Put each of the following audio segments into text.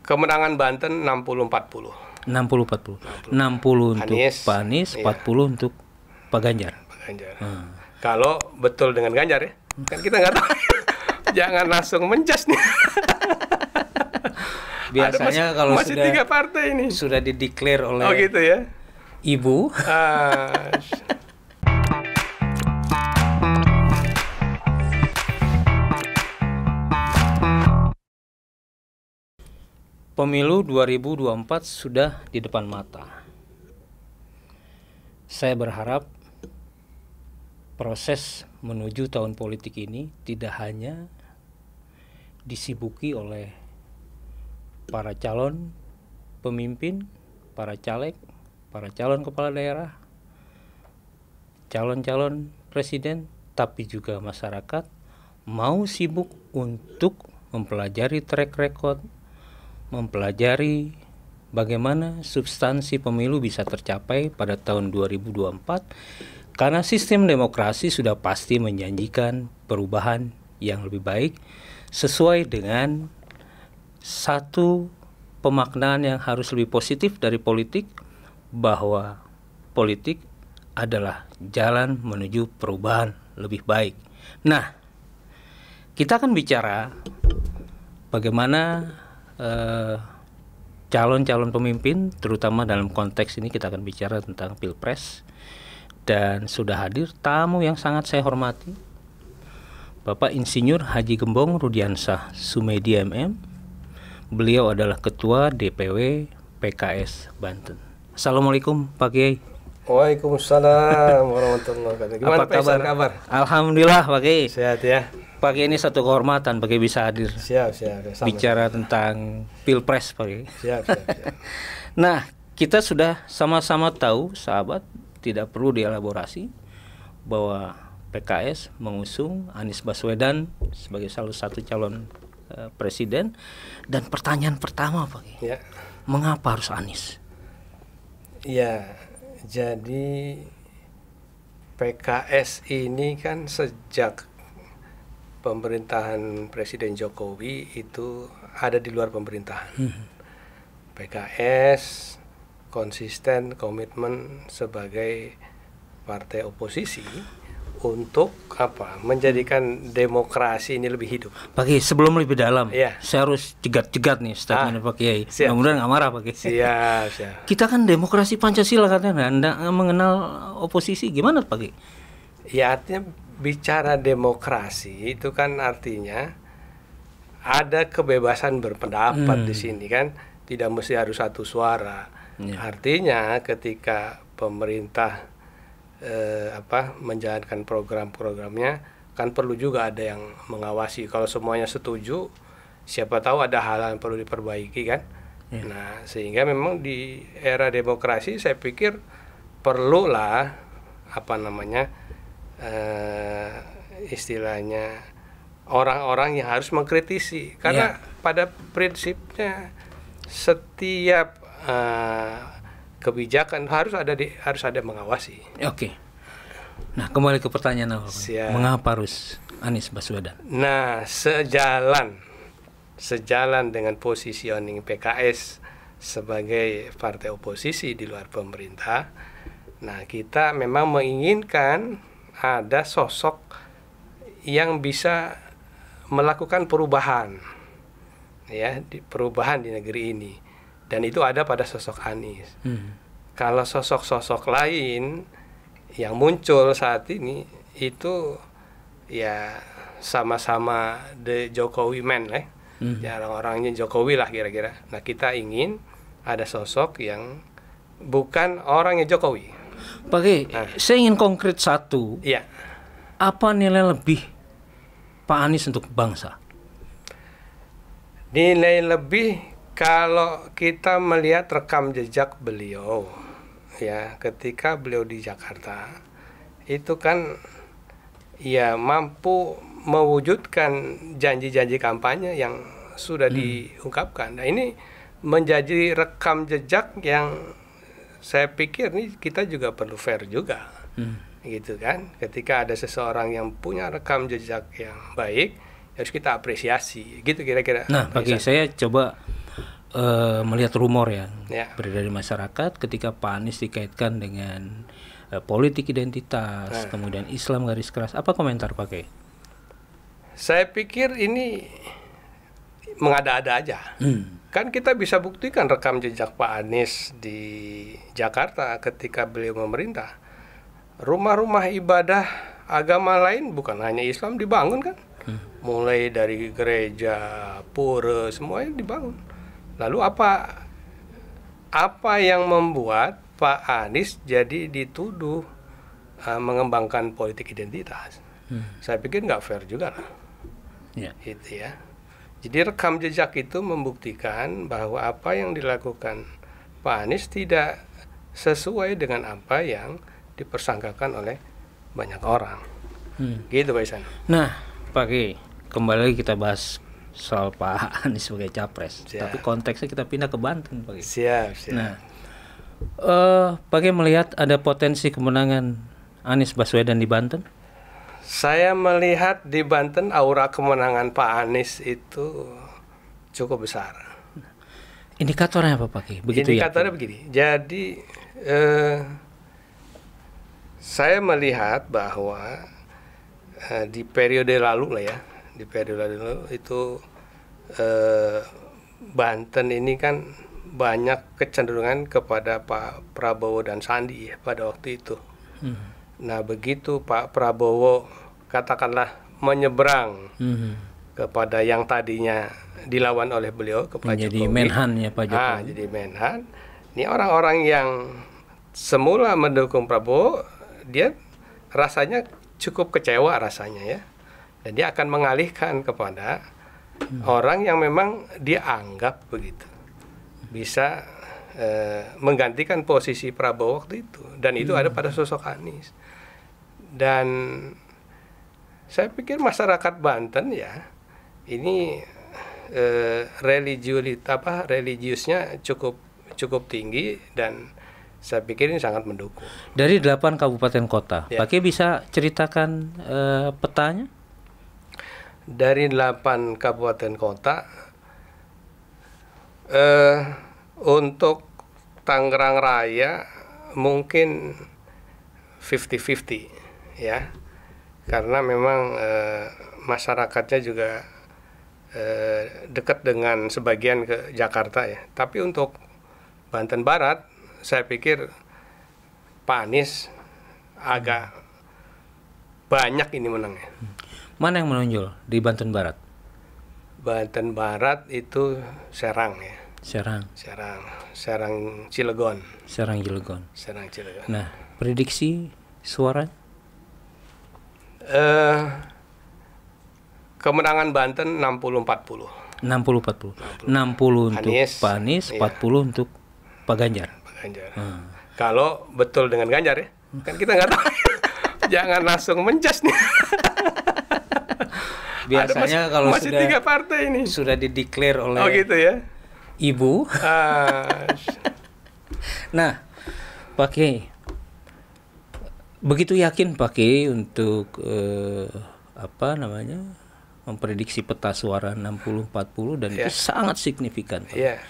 Kemenangan Banten 60-40. 60-40. 60 untuk Anies, Pak Anies, 40 untuk Pak Ganjar. Kalau betul dengan Ganjar ya, kan kita nggak tahu. Jangan langsung menjas nih. Biasanya kalau masih sudah 3 partai ini sudah dideklar oleh gitu ya. Ibu. Pemilu 2024 sudah di depan mata. Saya berharap proses menuju tahun politik ini tidak hanya disibuki oleh para calon pemimpin, para caleg, para calon kepala daerah, calon-calon presiden, tapi juga masyarakat mau sibuk untuk mempelajari track record, mempelajari bagaimana substansi pemilu bisa tercapai pada tahun 2024, karena sistem demokrasi sudah pasti menjanjikan perubahan yang lebih baik sesuai dengan satu pemaknaan yang harus lebih positif dari politik, bahwa politik adalah jalan menuju perubahan lebih baik. Nah, kita akan bicara bagaimana calon-calon pemimpin, terutama dalam konteks ini kita akan bicara tentang Pilpres, dan sudah hadir tamu yang sangat saya hormati, Bapak Insinyur Haji Gembong Rudiansah Sumedi MM. Beliau adalah Ketua DPW PKS Banten. Assalamualaikum Pak Kiai. Waalaikumsalam warahmatullahi wabarakatuh. Gimana Apa kabar? Alhamdulillah Pak Kiai. Sehat ya. Pak Kiai, ini satu kehormatan Pak Kiai bisa hadir. Siap. Bicara tentang Pilpres Pak Kiai. Siap. Nah, kita sudah sama-sama tahu, sahabat, tidak perlu dielaborasi, bahwa PKS mengusung Anies Baswedan sebagai salah satu calon presiden. Dan pertanyaan pertama Pak Kiai, mengapa harus Anies? Ya, jadi PKS ini kan sejak pemerintahan Presiden Jokowi itu ada di luar pemerintahan. PKS konsisten komitmen sebagai partai oposisi untuk menjadikan demokrasi ini lebih hidup. Pak Kiai, sebelum lebih dalam, saya harus cegat-cegat nih statement Pak Kiai. Mudah-mudahan nggak marah Pak Kiai. Siap. Kita kan demokrasi Pancasila katanya, Anda mengenal oposisi, gimana Pak Kiai? Ya, artinya bicara demokrasi itu kan artinya ada kebebasan berpendapat di sini kan, tidak mesti harus satu suara. Artinya ketika pemerintah menjalankan program-programnya kan perlu juga ada yang mengawasi. Kalau semuanya setuju, siapa tahu ada hal yang perlu diperbaiki kan. Nah, sehingga memang di era demokrasi saya pikir perlulah istilahnya orang-orang yang harus mengkritisi, karena pada prinsipnya setiap kebijakan harus ada mengawasi. Oke. Nah, kembali ke pertanyaan awal. Mengapa harus Anies Baswedan? Nah, sejalan dengan positioning PKS sebagai partai oposisi di luar pemerintah. Nah, kita memang menginginkan ada sosok yang bisa melakukan perubahan, perubahan di negeri ini. Dan itu ada pada sosok Anies. Kalau sosok-sosok lain yang muncul saat ini itu ya sama-sama the Jokowi man lah, orang-orangnya Jokowi lah kira-kira. Nah, kita ingin ada sosok yang bukan orangnya Jokowi. Pak Kiai, saya ingin konkret satu. Apa nilai lebih Pak Anies untuk bangsa? Nilai lebih kalau kita melihat rekam jejak beliau, ketika beliau di Jakarta, itu kan mampu mewujudkan janji-janji kampanye yang sudah diungkapkan. Nah, ini menjadi rekam jejak yang saya pikir nih kita juga perlu fair juga, gitu kan. Ketika ada seseorang yang punya rekam jejak yang baik, harus kita apresiasi, gitu kira-kira. Nah, bagi saya coba melihat rumor yang Ya. beredar di masyarakat ketika Pak Anies dikaitkan dengan politik identitas, kemudian Islam garis keras. Apa komentar Pak Kiai? Saya pikir ini mengada-ada aja. Kan kita bisa buktikan rekam jejak Pak Anies di Jakarta ketika beliau memerintah. Rumah-rumah ibadah agama lain bukan hanya Islam dibangun kan. Mulai dari gereja, pura, semuanya dibangun. Lalu apa yang membuat Pak Anies jadi dituduh mengembangkan politik identitas? Saya pikir nggak fair juga lah. Gitu ya. Jadi rekam jejak itu membuktikan bahwa apa yang dilakukan Pak Anies tidak sesuai dengan apa yang dipersangkakan oleh banyak orang. Gitu Pak Isan. Nah, Pak Kiai, kembali lagi kita bahas soal Pak Anies sebagai capres. Siap. Tapi konteksnya kita pindah ke Banten, Pak Kiai. Siap. Nah, Pak Kiai melihat ada potensi kemenangan Anies Baswedan di Banten? Saya melihat di Banten aura kemenangan Pak Anies itu cukup besar. Indikatornya apa Pak Kiai? Indikatornya begini. Jadi saya melihat bahwa di periode lalu lah ya, di periode lalu itu Banten ini kan banyak kecenderungan kepada Pak Prabowo dan Sandi ya, pada waktu itu. Nah begitu Pak Prabowo katakanlah menyeberang kepada yang tadinya dilawan oleh beliau ke Pak menjadi Jokowi. Menhan ya Pak Jokowi. Jadi Menhan. Ini orang-orang yang semula mendukung Prabowo, dia rasanya cukup kecewa rasanya ya. Dan dia akan mengalihkan kepada orang yang memang dia anggap begitu bisa menggantikan posisi Prabowo waktu itu. Dan itu ada pada sosok Anies. Dan saya pikir masyarakat Banten ya ini religiusnya cukup tinggi dan saya pikir ini sangat mendukung. Dari 8 kabupaten kota, Ya. Pak Kiai bisa ceritakan petanya? Dari 8 kabupaten kota, untuk Tangerang Raya mungkin 50-50 ya, karena memang masyarakatnya juga dekat dengan sebagian ke Jakarta ya. Tapi untuk Banten Barat, saya pikir Pak Anies agak banyak ini menangnya. Mana yang menonjol di Banten Barat? Banten Barat itu Serang ya. Serang Cilegon. Serang Cilegon. Nah, prediksi suara? Kemenangan Banten 60-40. 60-40. 60 untuk Anies, Pak Anies, 40 untuk Pak Ganjar. Kalau betul dengan Ganjar ya, kan kita nggak tahu. Jangan langsung menjas nih. Biasanya kalau masih sudah 3 partai ini sudah dideklar oleh gitu ya. Ibu. Nah, Pak Kiai, begitu yakin Pak Kiai untuk memprediksi peta suara 60-40 dan itu sangat signifikan. Iya.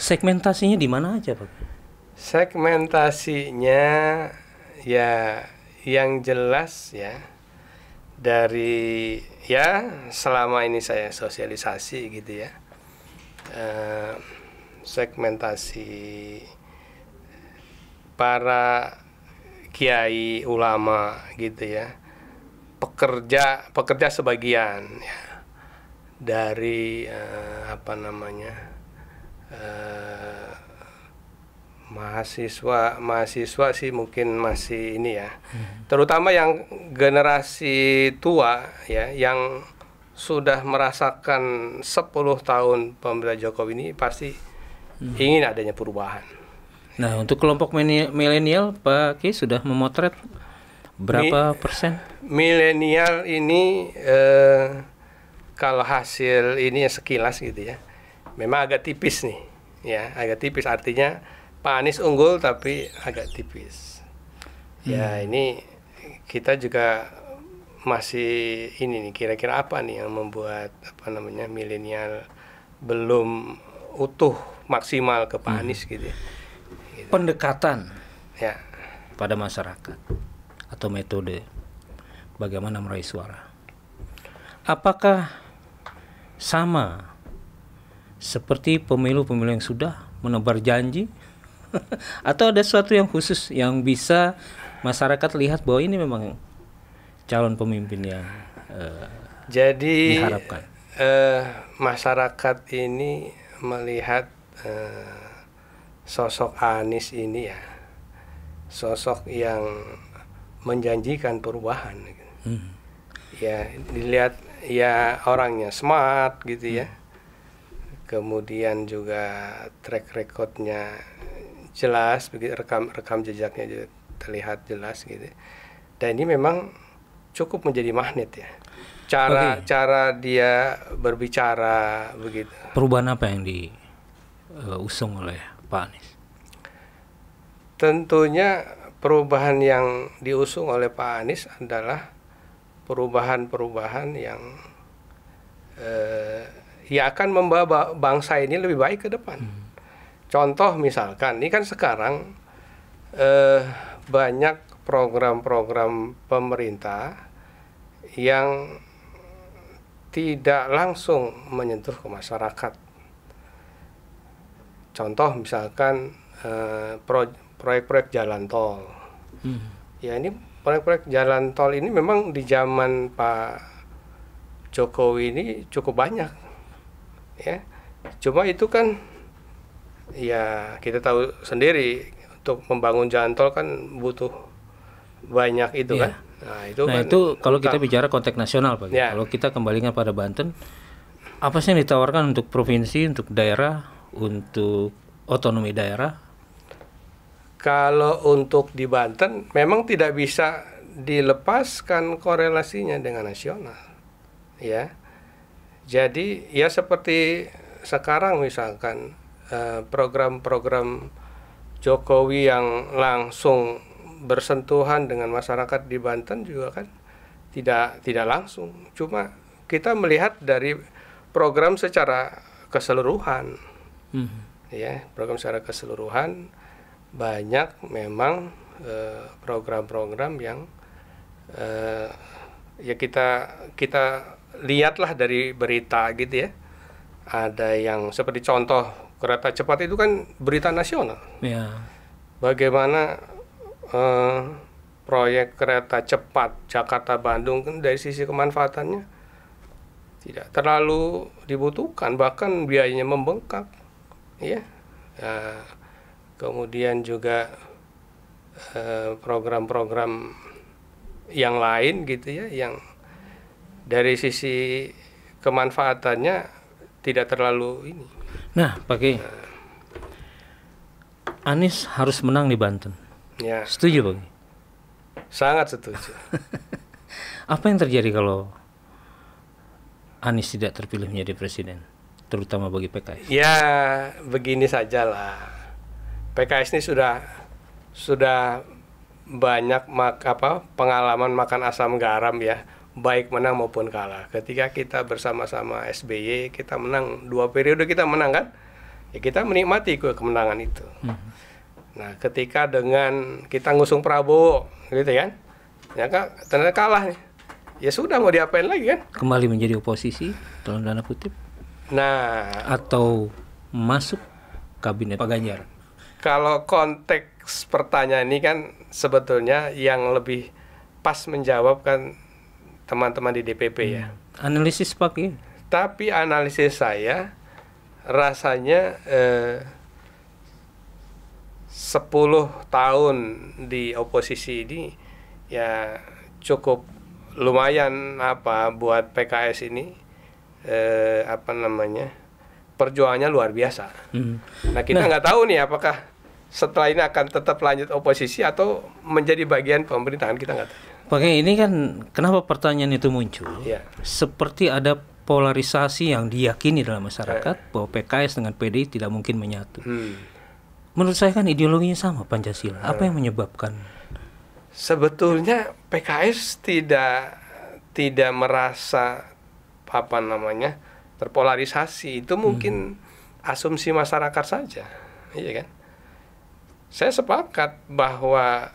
Segmentasinya di mana aja, Pak? Segmentasinya ya yang jelas ya dari ya selama ini saya sosialisasi gitu ya. Segmentasi para kiai ulama gitu ya, pekerja sebagian ya, dari mahasiswa sih mungkin masih ini ya, terutama yang generasi tua ya, yang sudah merasakan 10 tahun pemerintahan Jokowi ini pasti ingin adanya perubahan. Nah, untuk kelompok milenial, Pak Kiai sudah memotret berapa persen? Milenial ini kalau hasil ini sekilas gitu ya, memang agak tipis nih, ya agak tipis, artinya Pak Anies unggul tapi agak tipis. Ya ini kita juga masih ini nih, kira-kira apa nih yang membuat milenial belum utuh maksimal ke Pak Anies gitu. Pendekatan Ya. pada masyarakat atau metode bagaimana meraih suara. Apakah sama seperti pemilu-pemilu yang sudah menebar janji atau ada sesuatu yang khusus yang bisa masyarakat lihat bahwa ini memang calon pemimpin yang Jadi diharapkan? Masyarakat ini melihat sosok Anies ini ya, sosok yang menjanjikan perubahan. Ya, dilihat ya orangnya smart gitu ya. Kemudian juga track recordnya jelas, begitu rekam jejaknya juga terlihat jelas gitu. Dan ini memang cukup menjadi magnet ya. Cara dia berbicara begitu. Perubahan apa yang diusung oleh Pak Anies? Tentunya perubahan yang diusung oleh Pak Anies adalah perubahan-perubahan yang ya akan membawa bangsa ini lebih baik ke depan. Contoh misalkan, ini kan sekarang banyak program-program pemerintah yang tidak langsung menyentuh ke masyarakat. Contoh misalkan proyek-proyek jalan tol. Ya, ini proyek-proyek jalan tol ini memang di zaman Pak Jokowi ini cukup banyak. Ya. Cuma itu kan ya kita tahu sendiri, untuk membangun jalan tol kan butuh banyak itu kan. Nah, itu kalau kita bicara konteks nasional Pak. Ya. Kalau kita kembalikan pada Banten, apa sih yang ditawarkan untuk provinsi, untuk daerah, untuk otonomi daerah? Kalau untuk di Banten memang tidak bisa dilepaskan korelasinya dengan nasional. Ya. Jadi ya seperti sekarang misalkan program-program Jokowi yang langsung bersentuhan dengan masyarakat di Banten juga kan tidak langsung. Cuma kita melihat dari program secara keseluruhan. Ya, program secara keseluruhan banyak memang program-program yang ya kita lihatlah dari berita gitu ya. Ada yang seperti contoh kereta cepat itu kan berita nasional. Ya. Bagaimana proyek kereta cepat Jakarta-Bandung kan dari sisi kemanfaatannya tidak terlalu dibutuhkan, bahkan biayanya membengkak, ya. Kemudian juga program-program yang lain gitu ya, yang dari sisi kemanfaatannya tidak terlalu ini. Nah, Pak Kiai, Anies harus menang di Banten. Ya. Setuju Pak Kiai? Sangat setuju. Apa yang terjadi kalau Anies tidak terpilih menjadi presiden, terutama bagi PKS? Ya, begini sajalah. PKS ini sudah banyak pengalaman makan asam garam ya, baik menang maupun kalah. Ketika kita bersama-sama SBY, kita menang 2 periode, kita menang kan? Ya kita menikmati kemenangan itu. Nah, ketika dengan kita ngusung Prabowo, gitu kan? Ya kan, ternyata kalah nih. Ya sudah, mau diapain lagi kan? Kembali menjadi oposisi dalam tanda kutip? Nah, atau masuk kabinet Pak Ganjar? Kalau konteks pertanyaan ini kan sebetulnya yang lebih pas menjawab kan teman-teman di DPP ya. Analisis Pak Kiai? Tapi analisis saya rasanya 10 tahun di oposisi ini ya cukup lumayan buat PKS ini perjuangannya luar biasa. Nah, kita nggak tahu nih apakah setelah ini akan tetap lanjut oposisi atau menjadi bagian pemerintahan, kita nggak tahu. Pak Kiai, ini kan kenapa pertanyaan itu muncul? Ya. Seperti ada polarisasi yang diyakini dalam masyarakat bahwa PKS dengan PDI tidak mungkin menyatu. Menurut saya kan ideologinya sama, Pancasila. Apa yang menyebabkan? Sebetulnya PKS tidak merasa terpolarisasi. Itu mungkin asumsi masyarakat saja, iya kan? Saya sepakat bahwa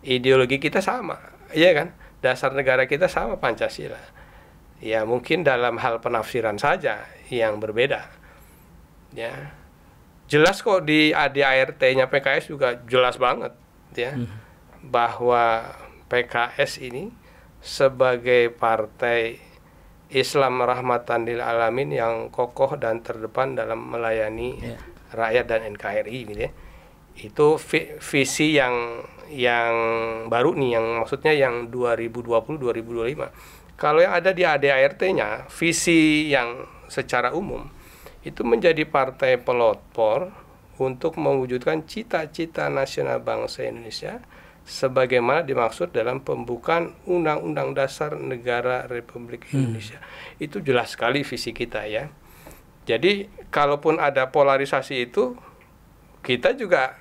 ideologi kita sama, iya kan? Dasar negara kita sama, Pancasila. Ya mungkin dalam hal penafsiran saja yang berbeda. Ya, jelas kok di ADART-nya PKS juga jelas banget, ya, bahwa PKS ini sebagai partai Islam rahmatan lil alamin yang kokoh dan terdepan dalam melayani rakyat dan NKRI, gitu ya. Itu visi yang baru nih, yang maksudnya yang 2020-2025. Kalau yang ada di ADART-nya, visi yang secara umum itu menjadi partai pelopor untuk mewujudkan cita-cita nasional bangsa Indonesia sebagaimana dimaksud dalam pembukaan Undang-Undang Dasar Negara Republik Indonesia. Itu jelas sekali visi kita, ya. Jadi kalaupun ada polarisasi itu, kita juga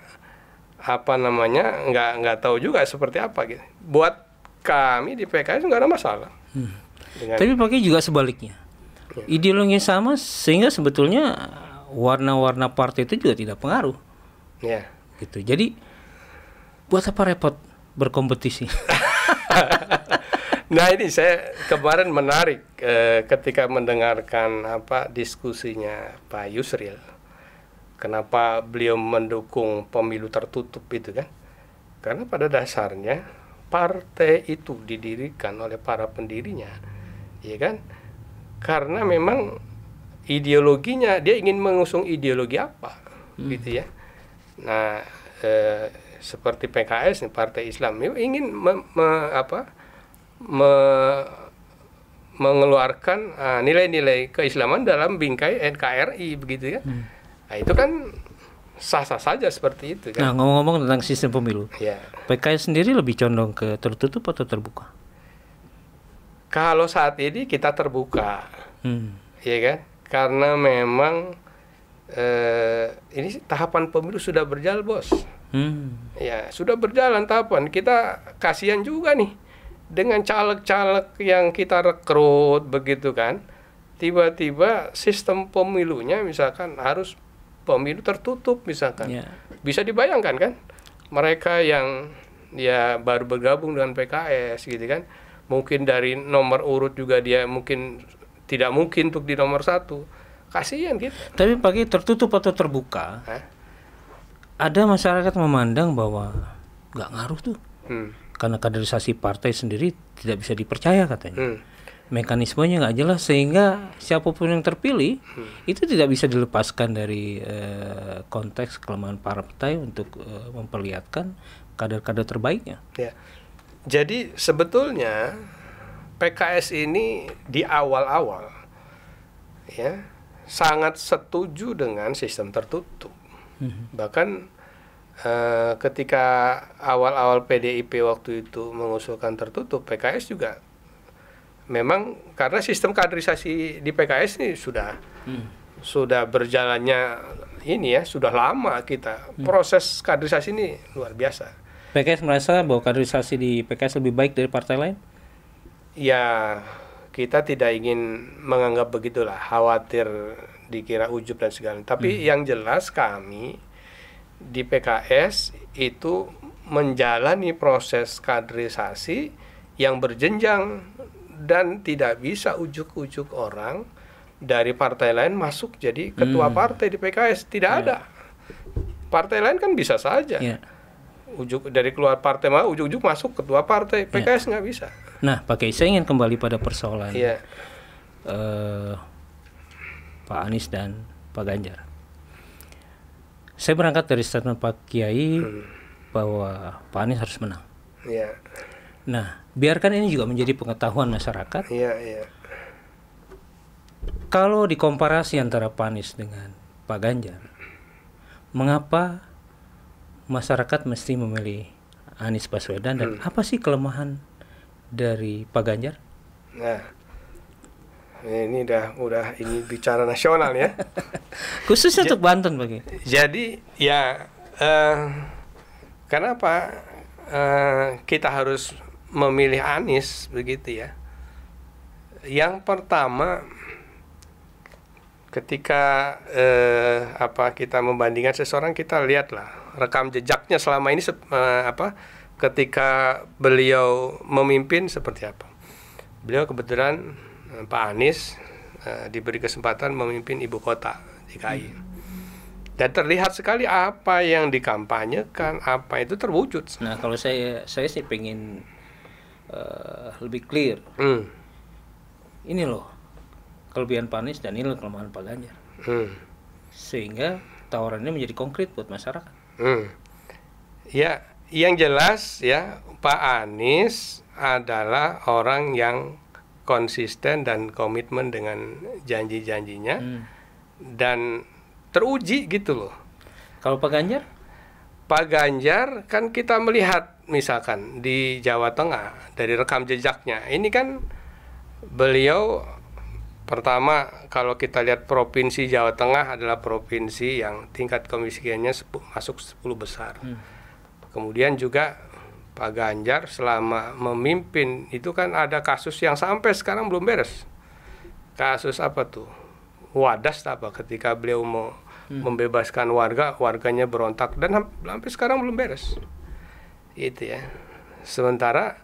nggak tahu juga seperti apa gitu. Buat kami di PKS nggak ada masalah. Tapi pakai juga sebaliknya. Ideologinya sama sehingga sebetulnya warna-warna partai itu juga tidak pengaruh. Ya. Gitu. Jadi buat apa repot berkompetisi? Nah, ini saya kemarin menarik ketika mendengarkan diskusinya Pak Yusril. Kenapa beliau mendukung pemilu tertutup itu kan? Karena pada dasarnya partai itu didirikan oleh para pendirinya, ya kan? Karena memang ideologinya, dia ingin mengusung ideologi apa, gitu ya. Nah, seperti PKS, Partai Islam, ingin mengeluarkan nilai-nilai keislaman dalam bingkai NKRI, begitu ya. Nah, itu kan sah-sah saja seperti itu kan. Nah, ngomong-ngomong tentang sistem pemilu, ya. PKS sendiri lebih condong ke tertutup atau terbuka? Kalau saat ini kita terbuka, ya kan? Karena memang ini tahapan pemilu sudah berjalan, bos. Ya, sudah berjalan tahapan. Kita kasihan juga nih dengan caleg-caleg yang kita rekrut, begitu kan? Tiba-tiba sistem pemilunya misalkan harus pemilu tertutup misalkan. Bisa dibayangkan kan? Mereka yang ya baru bergabung dengan PKS, gitu kan? Mungkin dari nomor urut juga dia mungkin tidak mungkin untuk di nomor 1. Kasihan gitu. Tapi pakai tertutup atau terbuka, ada masyarakat memandang bahwa nggak ngaruh tuh, karena kaderisasi partai sendiri tidak bisa dipercaya katanya. Mekanismenya nggak jelas sehingga siapapun yang terpilih itu tidak bisa dilepaskan dari konteks kelemahan partai untuk memperlihatkan kader-kader terbaiknya. Ya. Jadi sebetulnya PKS ini di awal-awal ya sangat setuju dengan sistem tertutup. Bahkan ketika awal-awal PDIP waktu itu mengusulkan tertutup, PKS juga memang karena sistem kaderisasi di PKS ini sudah berjalannya ini ya, sudah lama kita. Proses kaderisasi ini luar biasa. PKS merasa bahwa kaderisasi di PKS lebih baik dari partai lain? Ya, kita tidak ingin menganggap begitulah, khawatir dikira ujub dan segala. Tapi yang jelas kami di PKS itu menjalani proses kaderisasi yang berjenjang dan tidak bisa ujuk-ujuk orang dari partai lain masuk jadi ketua partai di PKS. Tidak ada. Partai lain kan bisa saja. Ujuk dari keluar partai mau ujuk-ujuk masuk ketua partai. PKS nggak bisa. Nah, saya ingin kembali pada persoalan Pak Anies dan Pak Ganjar. Saya berangkat dari statement Pak Kiai bahwa Pak Anies harus menang. Nah, biarkan ini juga menjadi pengetahuan masyarakat. Kalau dikomparasi antara Pak Anies dengan Pak Ganjar, mengapa masyarakat mesti memilih Anies Baswedan dan apa sih kelemahan dari Pak Ganjar? Nah, ini udah ini bicara nasional ya. Khususnya untuk Banten bagi. Jadi ya kenapa kita harus memilih Anies begitu ya? Yang pertama, ketika kita membandingkan seseorang, kita lihatlah rekam jejaknya selama ini ketika beliau memimpin seperti apa. Beliau kebetulan Pak Anies diberi kesempatan memimpin ibu kota DKI. Dan terlihat sekali apa yang dikampanyekan, apa itu terwujud. Nah, kalau saya sih pengen lebih clear. Ini loh kelebihan Pak Anies dan ini loh kelemahan Pak Ganjar. Sehingga tawarannya menjadi konkret buat masyarakat. Ya, yang jelas ya, Pak Anies adalah orang yang konsisten dan komitmen dengan janji-janjinya dan teruji gitu loh. Kalau Pak Ganjar? Pak Ganjar kan kita melihat misalkan di Jawa Tengah dari rekam jejaknya. Ini kan beliau pertama, kalau kita lihat provinsi Jawa Tengah adalah provinsi yang tingkat kemiskinannya masuk 10 besar. Kemudian juga Pak Ganjar selama memimpin itu kan ada kasus yang sampai sekarang belum beres. Kasus apa tuh? Wadas apa, ketika beliau mau membebaskan warganya berontak dan sampai sekarang belum beres. Itu ya. Sementara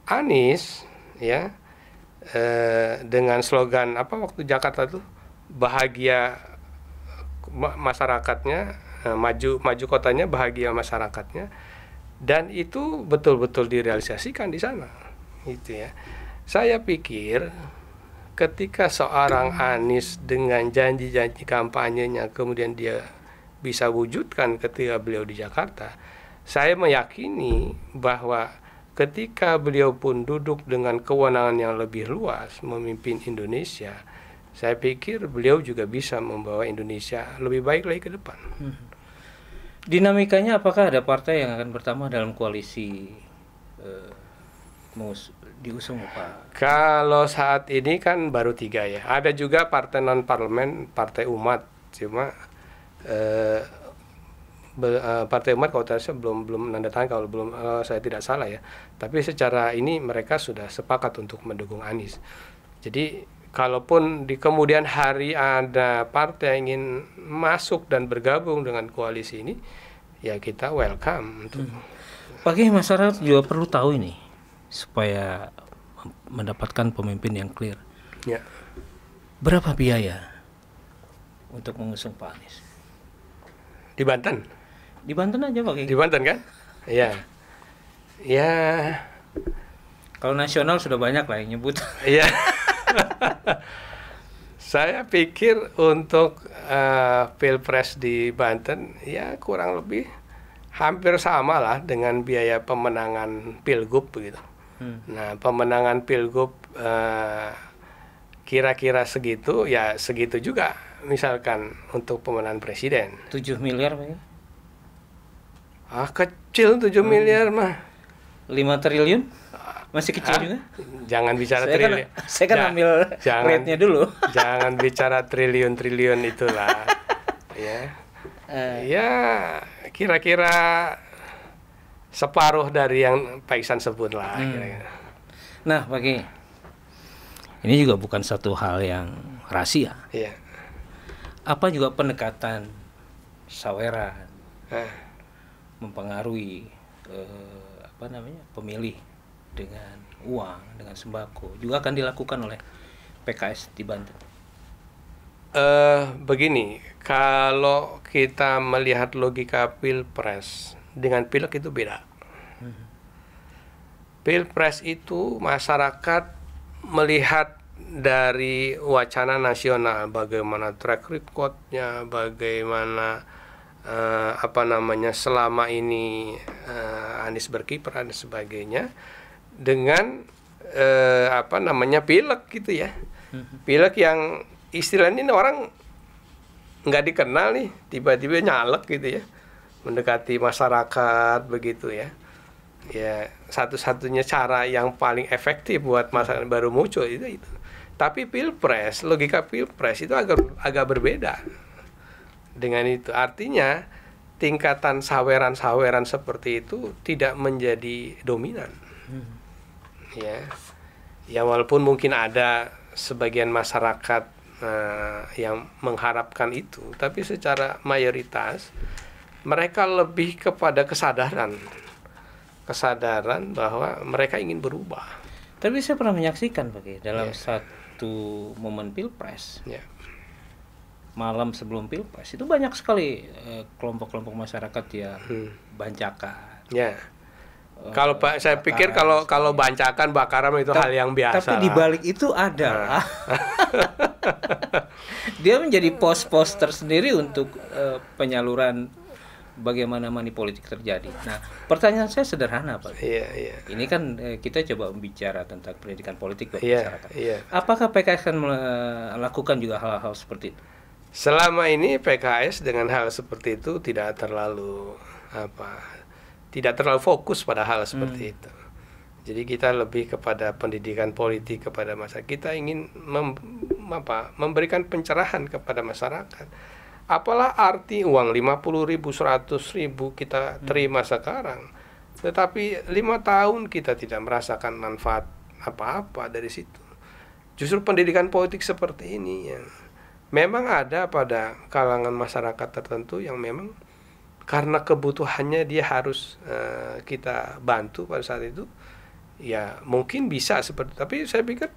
Anies ya dengan slogan apa waktu Jakarta tuh, bahagia masyarakatnya, maju kotanya, bahagia masyarakatnya, dan itu betul-betul direalisasikan di sana. Itu ya. Saya pikir ketika seorang Anies dengan janji-janji kampanyenya kemudian dia bisa wujudkan ketika beliau di Jakarta, saya meyakini bahwa ketika beliau pun duduk dengan kewenangan yang lebih luas memimpin Indonesia, saya pikir beliau juga bisa membawa Indonesia lebih baik lagi ke depan. Dinamikanya apakah ada partai yang akan pertama dalam koalisi diusung Pak? Kalau saat ini kan baru 3 ya. Ada juga partai non parlemen, partai umat. Cuma partai umat kalau saya belum nanda tangan, kalau belum saya tidak salah ya. Tapi secara ini mereka sudah sepakat untuk mendukung Anies. Jadi kalaupun di kemudian hari ada partai yang ingin masuk dan bergabung dengan koalisi ini, ya kita welcome untuk. Bagi masyarakat juga perlu tahu ini supaya mendapatkan pemimpin yang clear. Ya. Berapa biaya untuk mengusung Pak Anies? Di Banten? Di Banten aja Pak. Di Banten kan? Iya. Ya. Kalau nasional sudah banyak lah yang nyebut. Iya. Saya pikir untuk Pilpres di Banten ya kurang lebih hampir sama lah dengan biaya pemenangan Pilgub begitu. Nah, pemenangan Pilgub kira-kira segitu, ya segitu juga misalkan untuk pemenangan presiden. 7 miliar Pak? Kecil 7 miliar mah. 5 triliun? Masih kecil juga? Jangan bicara triliun. Saya kan ambil rate-nya dulu. Jangan bicara triliun-triliun itulah. Ya. Ya, kira-kira separuh dari yang Pak Iksan sebut lah. Kira-kira. Nah, Pak, ini juga bukan satu hal yang rahasia. Iya. Apa juga pendekatan saweran mempengaruhi pemilih dengan uang, dengan sembako juga akan dilakukan oleh PKS di Banten? Begini, kalau kita melihat logika Pilpres dengan Pileg itu beda. Pilpres itu masyarakat melihat dari wacana nasional, bagaimana track record-nya, bagaimana selama ini Anies berkiprah dan sebagainya, dengan Pileg gitu ya. Pileg yang istilahnya ini orang nggak dikenal nih, tiba-tiba nyalek gitu ya, mendekati masyarakat begitu ya. Ya, satu-satunya cara yang paling efektif buat masyarakat baru muncul itu. Tapi Pilpres, logika Pilpres itu agak berbeda dengan itu. Artinya tingkatan saweran-saweran seperti itu tidak menjadi dominan. Ya, walaupun mungkin ada sebagian masyarakat yang mengharapkan itu, tapi secara mayoritas mereka lebih kepada kesadaran bahwa mereka ingin berubah. Tapi saya pernah menyaksikan dalam satu momen pilpres, malam sebelum pilpres itu banyak sekali kelompok-kelompok masyarakat yang bancakan. Kalau saya pikir kalau bancakan bakaran itu hal yang biasa. Tapi di balik itu ada dia menjadi pos-pos tersendiri untuk penyaluran bagaimana money politik terjadi. Nah, pertanyaan saya sederhana, Pak. Ini kan kita coba bicara tentang pendidikan politik bagi masyarakat. Apakah PKS akan melakukan juga hal-hal seperti itu? Selama ini PKS dengan hal seperti itu tidak terlalu fokus pada hal seperti itu. Jadi kita lebih kepada pendidikan politik kepada masyarakat. Kita ingin memberikan pencerahan kepada masyarakat. Apalah arti uang 50.000, 100.000 kita terima sekarang, tetapi 5 tahun kita tidak merasakan manfaat apa-apa dari situ. Justru pendidikan politik seperti ini yang memang ada pada kalangan masyarakat tertentu yang memang karena kebutuhannya dia harus kita bantu pada saat itu, ya mungkin bisa seperti, tapi saya pikir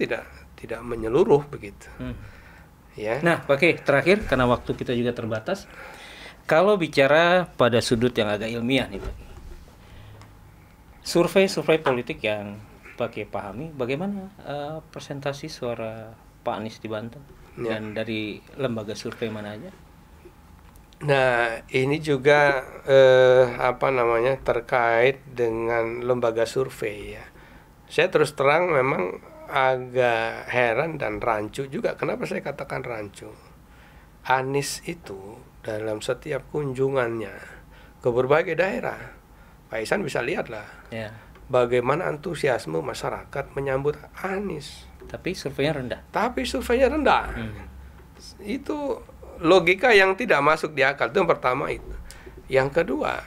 tidak menyeluruh begitu. Nah, terakhir karena waktu kita juga terbatas, kalau bicara pada sudut yang agak ilmiah nih, Pak, survei politik yang Pak pahami, bagaimana presentasi suara Pak Anies di Banten dan dari lembaga survei mana aja? Nah, ini juga terkait dengan lembaga survei ya. Saya terus terang memang agak heran dan rancu juga. Kenapa saya katakan rancu? Anies itu dalam setiap kunjungannya ke berbagai daerah, Pak Ihsan bisa lihatlah bagaimana antusiasme masyarakat menyambut Anies. Tapi surveinya rendah. Itu logika yang tidak masuk di akal. Itu yang pertama itu. Yang kedua,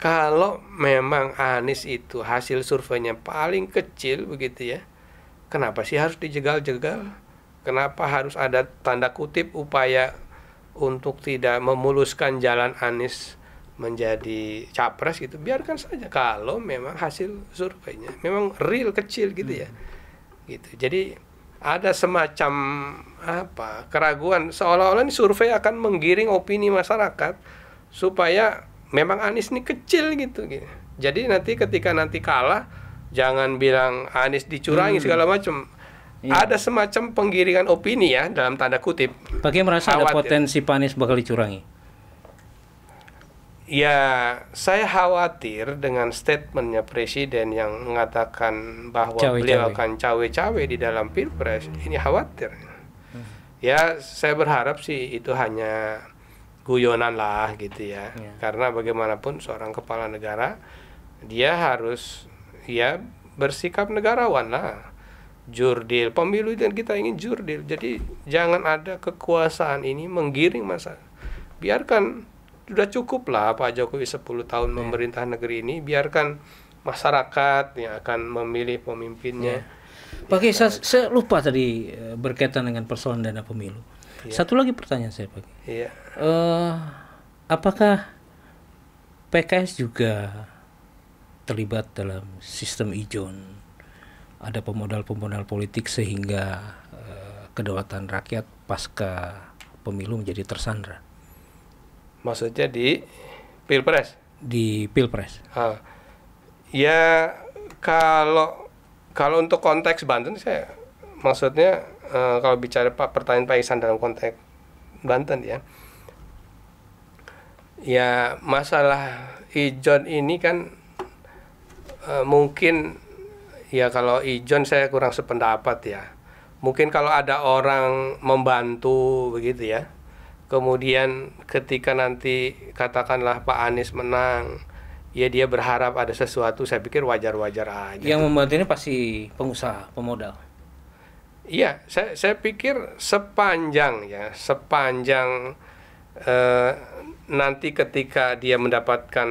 kalau memang Anies itu hasil surveinya paling kecil begitu ya, kenapa sih harus dijegal-jegal? Kenapa harus ada tanda kutip upaya untuk tidak memuluskan jalan Anies menjadi capres gitu? Biarkan saja kalau memang hasil surveinya memang real kecil gitu ya. Gitu. Jadi ada semacam keraguan seolah-olah ini survei akan menggiring opini masyarakat supaya memang Anies ini kecil gitu. Jadi nanti ketika kalah jangan bilang Anies dicurangi segala macam. Ada semacam penggiringan opini ya dalam tanda kutip. Bagaimana merasa ada potensi Pak Anies bakal dicurangi? Ya, saya khawatir dengan statementnya Presiden yang mengatakan bahwa beliau akan cawe-cawe di dalam Pilpres. Ini khawatir. Ya, saya berharap sih itu hanya guyonan lah gitu ya. Karena bagaimanapun seorang kepala negara dia harus bersikap negarawan lah. Jurdil pemilu dan kita ingin jurdil. Jadi jangan ada kekuasaan ini menggiring masa. Biarkan, sudah cukup lah Pak Jokowi 10 tahun memerintah negeri ini. Biarkan masyarakat yang akan memilih pemimpinnya. Pak, saya lupa tadi berkaitan dengan persoalan dana pemilu. Satu lagi pertanyaan saya, Pak. Apakah PKS juga terlibat dalam sistem ijon? Ada pemodal politik sehingga kedaulatan rakyat pasca pemilu menjadi tersandra. Maksudnya di Pilpres? Di Pilpres. Ya kalau untuk konteks Banten saya maksudnya kalau bicara pertanyaan Pak Ihsan dalam konteks Banten ya. Ya masalah ijon ini kan mungkin ya kalau ijon saya kurang sependapat ya. Mungkin kalau ada orang membantu begitu ya. Kemudian ketika nanti katakanlah Pak Anies menang, ya dia berharap ada sesuatu, saya pikir wajar-wajar aja. Yang membantu ini pasti pengusaha, pemodal. Iya, saya pikir sepanjang nanti ketika dia mendapatkan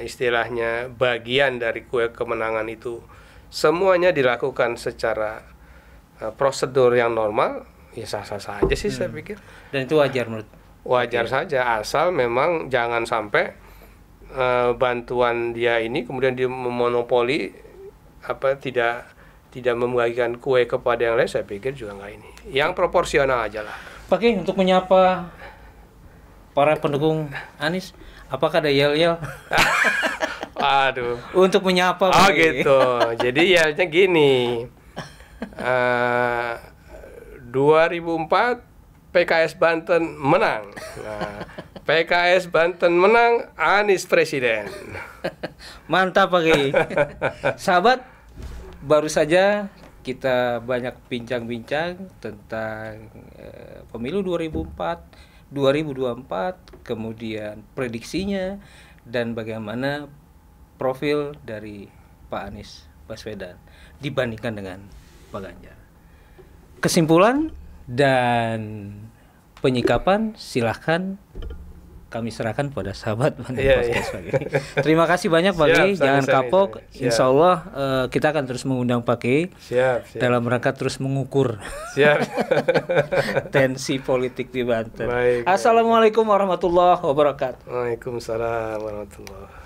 istilahnya bagian dari kue kemenangan itu semuanya dilakukan secara prosedur yang normal, ya sah-sah saja sih saya pikir. Dan itu wajar menurut? Wajar saja, asal memang jangan sampai bantuan dia ini kemudian dia memonopoli tidak membagikan kue kepada yang lain. Saya pikir juga nggak ini. Yang proporsional aja lah. Pak Kiai, untuk menyapa para pendukung Anies, apakah ada yel-yel? Aduh. Untuk menyapa. Oh gitu. Jadi ya gini. 2004 PKS Banten menang. Nah, PKS Banten menang, Anies presiden. Mantap Pak Kiai. Sahabat, baru saja kita banyak bincang-bincang tentang pemilu 2024, kemudian prediksinya dan bagaimana profil dari Pak Anies Baswedan dibandingkan dengan Pak Ganjar. Kesimpulan dan penyikapan silahkan kami serahkan pada sahabat podcast Pak Kiai. Terima kasih banyak Pak Kiai, jangan kapok. Insya Allah kita akan terus mengundang Pak Kiai dalam rangka terus mengukur tensi politik di Banten. Assalamualaikum warahmatullahi wabarakatuh. Waalaikumsalam warahmatullahi wabarakatuh.